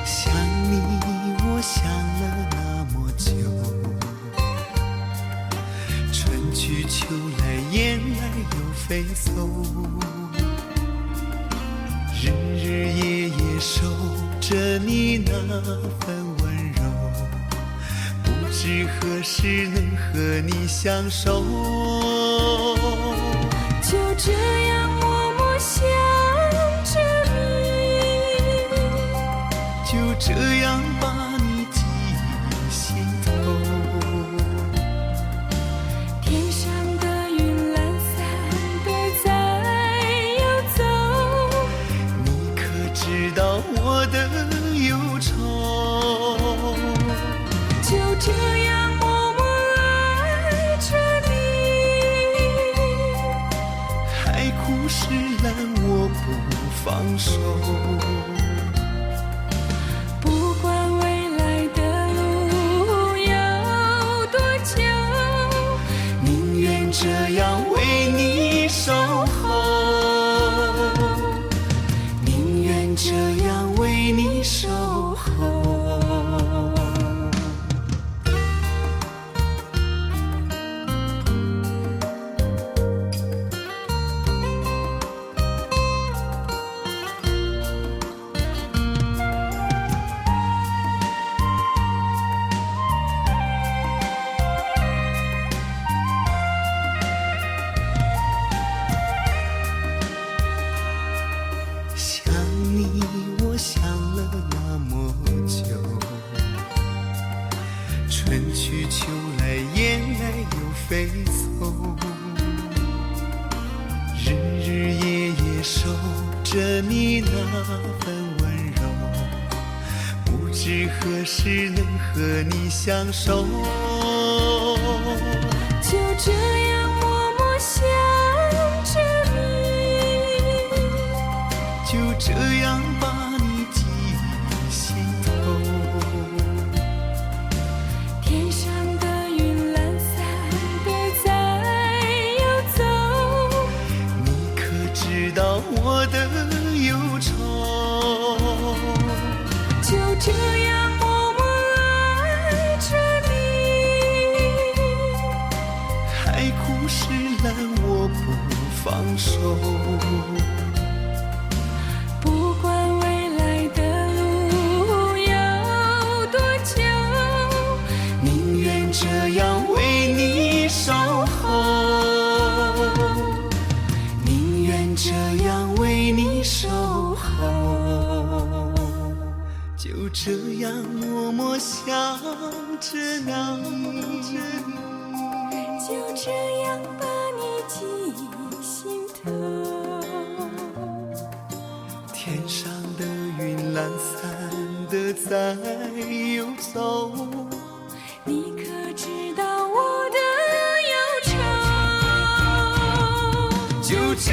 想你，我想了那么久，春去秋来，雁来又飞走，日日夜夜守着你那份温柔，不知何时能和你相守。就这样默默想着你，就这样把你记心头。天上的云懒散的在游走，你可知道我的忧愁？就这样默默爱着你，海枯石烂我不放手。不管未来的路有多久，宁愿这样为你守候，宁愿这样为你守候。想你，我想了那么久，春去秋来，雁来又飞走，日日夜夜守着你那份温柔，不知何时能和你相守。就这样默默想着你，就这样把你记心头。天上的云懒散的在游走，你可知道我的忧愁？就这样默默爱着你，海枯石烂我不放手。不管未来的路有多久，宁愿这样为你守候，宁愿这样为你守候。就这样默默想着你，就这样把你记心头。天上的云懒散的在游走，你可知道我的忧愁？就这